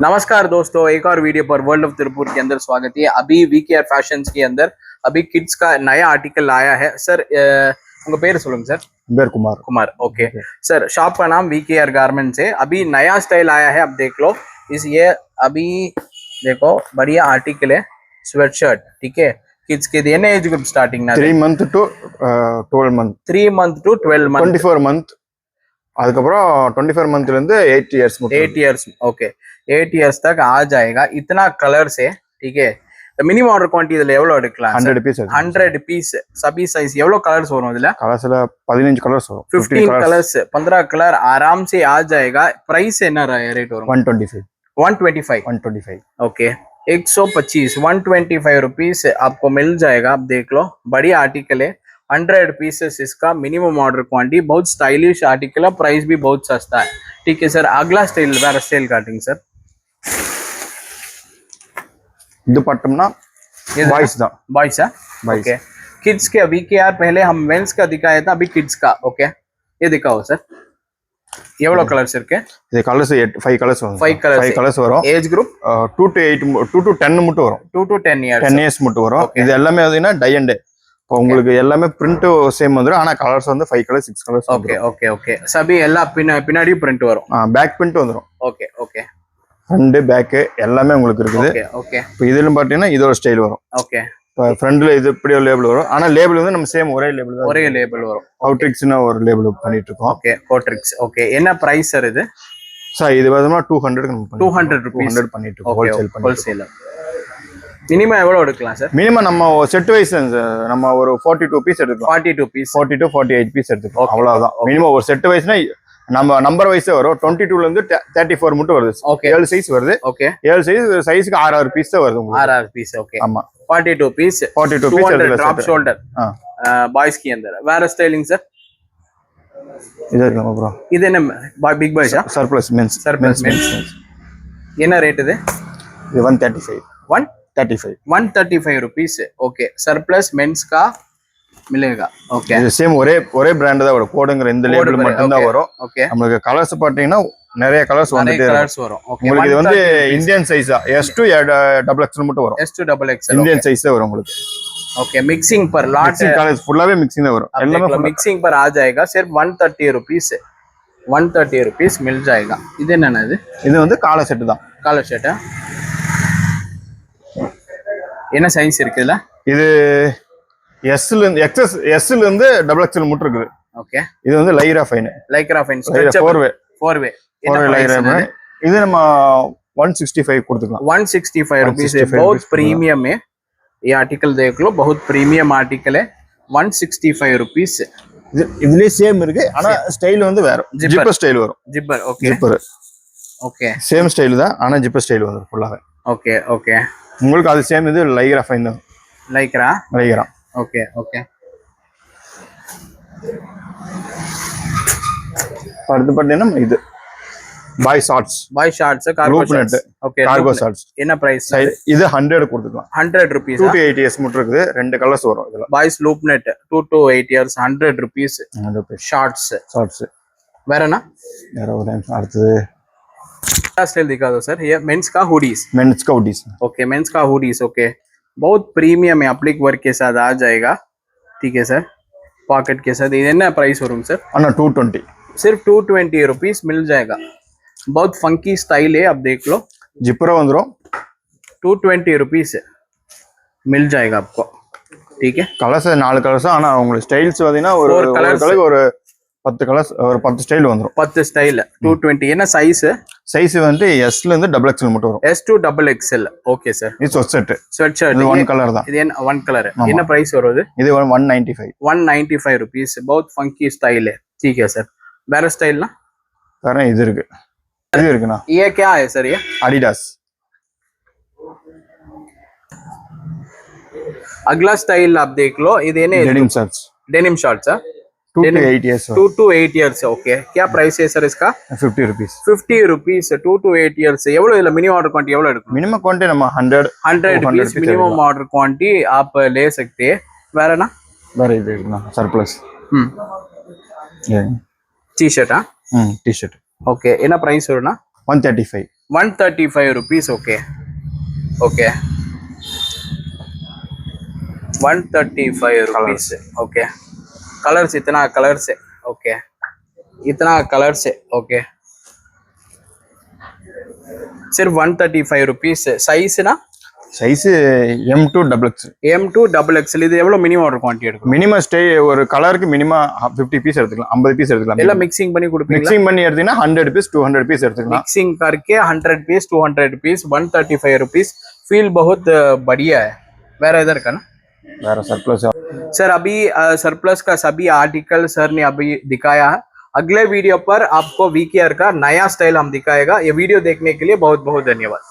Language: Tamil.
नमस्कार दोस्तों, एक और वीडियो पर वर्ल्ड ऑफ तिरुपुर के अंदर स्वागत है। अभी वीकेआर फैशंस के अंदर अभी किड्स का नया आर्टिकल आया है। सर उनका पेर சொல்லுங்க सर। बेर कुमार ओके सर, शॉप का नाम वीकेआर गारमेंट्स है। अभी नया स्टाइल आया है, अब देख लो। ये अभी देखो बढ़िया आर्टिकल है, स्वेट शर्ट। ठीक है, किड्स के लिए age group starting 3 month to 12 month 3 month to 12 month 24 month அதுக்கப்புறம் 24 monthல இருந்து 8 years 8 years ओके 8 years तक आ जाएगा। इतना कलर से ठीक है। மினிமம் ஆர்டர் குவான்டிட்டி இதுல எவ்வளவு எடுக்கலாம்? 100 பீஸ் 100 பீஸ் सभी साइज எவ்வளவு கலர்ஸ் வரும் இதுல? கலர்ஸ்ல 15 கலர்ஸ் வரும், 15 कलर्स 15 कलर आराम से आ जाएगा। प्राइस என்ன रेट वரும்? 125 ओके 125 125 रुपीस आपको मिल जाएगा। आप देख लो, बढ़िया आर्टिकल है। 100 पीसेस इसका मिनिमम ऑर्डर क्वांटिटी। बहुत स्टाइलिश आर्टिकल है, प्राइस भी बहुत सस्ता है। ठीक है सर, अगला स्टाइल वेற स्टाइल काटिंग सर। இது பட்டம்னா பாய்ஸ் தான், बॉयज है ओके। किड्स के अभी के यार पहले हम मेंस का दिखाया था, अभी किड्स का ओके। ये दिखाओ सर, எவ்வளவு கலர்ஸ் இருக்கு? இது கலர்ஸ் 5 கலர்ஸ் வரும், 5 கலர்ஸ் வரும்। ஏஜ் குரூப் 2 to 8 2 to 10 மட்டும் வரும், 2 to 10 years 10 years மட்டும் வரும்। இது எல்லாமே வந்து டை அண்ட் உங்களுக்கு எல்லாமே பிரிண்ட் சேம் வந்துரும், ஆனா கலர்ஸ் வந்து 5 colours 6 colours okay okay okay. सभी எல்லாம் பின்னாடி பிரிண்ட் வரும், பேக் பிரிண்ட் வந்துரும்। ஓகே ஓகே, ஃப்ரண்ட் பேக் எல்லாமே உங்களுக்கு இருக்குது। Okay okay. இப்போ இதுல பாத்தீங்கன்னா இதோட ஸ்டைல் வரும்। ஓகே, ஃப்ரண்ட்ல இது இப்படி ஒரு லேபிள் வரும், ஆனா லேபிள் வந்து நம்ம சேம் ஒரே லேபிள் தான், ஒரே லேபிள் வரும்। அவுட்ரிக்ஸ்னா ஒரு லேபிள் பண்ணிட்டு இருக்கோம்। ஓகே, கோட்ரிக்ஸ் ஓகே। என்ன பிரைஸ் சார் இது? சார் இது வந்து 200 200 பண்ணிட்டு இருக்கோம், ஹோல்சேல்। மினிமம் எவ்வளவு எடுக்கலாம் சார்? மினிமம் நம்ம செட் வைஸ் நம்ம ஒரு 42 பீஸ் எடுக்கலாம், 42 பீஸ் 40 to 48 பீஸ் எடுத்துக்கலாம், அவ்வளவுதான் மினிமம்। ஒரு செட் வைஸ்னா நம்ம நம்பர் வைஸே வரும், 22ல இருந்து 34 மட்டும் வருது। ஓகே, 7 சைஸ் வருது। ஓகே, 7 சைஸ்க்கு 6 பீஸ் தான் வருது உங்களுக்கு। 6 பீஸ் ஓகே। ஆமா, 42 பீஸ் 42 பீஸ் எடுக்கலாம்। ड्रॉप शोल्डर பாய்ஸ் के अंदर வேற ஸ்டைலிங் சார்। இது இருக்கு ப்ரோ, இது என்ன பிக் பாய்ஸா? சர்ப்ளஸ் மென்ஸ் என்ன ரேட் இது? இது 135 135 रुपीस ओके। सरप्लस मेंस का मिलेगा ओके। இது சேம் ஒரே பிராண்ட் தான் வரும், கோடுங்கற இந்த லேபிள் மட்டும் தான் வரும்। ஓகே, நமக்கு கலர்ஸ் பாத்தீங்கன்னா நிறைய கலர்ஸ் வந்துட்டே வரும்। ஓகே, உங்களுக்கு இது வந்து இந்தியன் சைஸா S to XXL மட்டும் வரும், S to XXL Indian size தான் வரும் உங்களுக்கு। ओके, मिक्सिंग पर लॉट कलर्स फुल्लावे मिक्सिंग தான் வரும், எல்லாமே मिक्सिंग पर आ जाएगा। सिर्फ 130 रुपीस 130 रुपीस मिल जाएगा। இது என்னன்னா இது வந்து காலர் செட் தான், காலர் செட்। என்ன சைஸ் இருக்குல? இது S ல இருந்து S ல இருந்து XXL மட்டும் இருக்குது। ஓகே, இது வந்து லைக்ரா ஃபைன் 4 वे லைக்ரா ஃபைன்। இது நம்ம 165 கொடுத்துக்கலாம், 165 रुपीस है। बहुत प्रीमियम है ये आर्टिकल, देख लो बहुत प्रीमियम आर्टिकल है। 165 रुपीस। இதுலயே சேம் இருக்கு, ஆனா ஸ்டைல் வந்து வேற, ஜிப்பர் ஸ்டைல் வரும்। Zipper okay, zipper okay same style தான், ஆனா ஜிப்பர் ஸ்டைல் வரும் ஃபுல்லாவே। ஓகே ஓகே, உங்களுக்கு அது சேம் இது லைக்ரா ஃபைன் தான், லைக்ரா ஓகே ஓகே। அடுத்து பாத்தீங்கன்னா இது boy shorts cargo shorts okay. Cargo shorts என்ன பிரைஸ்? இது 100 கொடுத்துக்கலாம், 100 रुपीस 2 to 8 years மட்டும் இருக்குது, ரெண்டு கலர்ஸ் வரும் இதுல। Boys loop net 2 to 8 years 100 rupees shorts. வேற என்ன? வேற ஒரு நிமிஷம், அடுத்து स्टाइल दिखा दो सर। ये मेंस का हुडीज ओके, मेंस का हुडीज ओके। बहुत प्रीमियम है, अप्लिक वर्क के साथ आ जाएगा। ठीक है सर, पॉकेट के साथ। ये ना प्राइस वरूम सर? 220 सिर्फ 220 रुपीस मिल जाएगा। बहुत फंकी स्टाइल है, अब देख लो। जिपर वंदरो 220 रुपीस मिल जाएगा आपको। ठीक है, कलर्स 4 कलर्स, ஆனா உங்க ஸ்டைல்ஸ் பாத்தீங்கன்னா ஒரு கலருக்கு ஒரு 10 கலர்ஸ், ஒரு 10 ஸ்டைல் வந்துரும், 10 ஸ்டைல் 220। என்ன சைஸ் வந்து S ல இருந்து XXL மட்டும் வரும், S to XXL okay sir. இது ஸ்வெட் ஷர்ட் இது 1 கலர் தான், இது 1 கலர்। என்ன பிரைஸ் வருது? இது 195 रुपीस। बहुत फंकी स्टाइल है। ठीक है सर, வேற ஸ்டைல்னா வேற இது இருக்குனா ये क्या है सर? ये Adidas। अगला स्टाइल आप देख लो, இது என்ன? Denim shorts 2 to 8 years okay. क्या प्राइस है सर इसका? 50 रुपीस 50 रुपीस 2 to 8 years। எவ்வளவு இதுல மினிமம் ஆர்டர் குவான்டிட்டி எவ்வளவு எடுக்கும்? மினிமம் குவான்டிட்டி நம்ம 100 रुपीस मिनिमम ऑर्डर क्वांटिटी आप ले सकते हैं। வேற என்ன? வேற இது இருக்குனா surplus T shirt T shirt okay. என்ன பிரைஸ் வரும்னா? 135 135 rupees. Okay, okay, 135 rupees. Okay, colours इतना कलर्स है. ओके, इतना कलर्स है. ओके, सिर्फ 135 रुपीस. साइज ना size M2 XX. M2 XXL. இது எவ்வளவு மினிமம் ஆர்டர் குவான்டிட்டி எடுக்கும்? மினிமம் ஸ்டே ஒரு கலருக்கு மினிமம் 50 பீஸ் எடுத்துக்கலாம், 50 பீஸ் எடுத்துக்கலாம். எல்லாம் மிக்சிங் பண்ணி கொடுப்பீங்களா? மிக்சிங் பண்ணி எடுத்தீங்கன்னா 100 பீஸ் 200 पीस எடுத்துக்கலாம். मिक्सिंग करके 100 पीस 200 पीस 135 रुपीस. फील बहुत बढ़िया है. வேற इधर का ना வேற सरप्लस सर. अभी सरप्लस का सभी आर्टिकल सर ने अभी दिखाया है. अगले वीडियो पर आपको वीकेयर का नया स्टाइल हम दिखाएगा. ये वीडियो देखने के लिए बहुत बहुत धन्यवाद.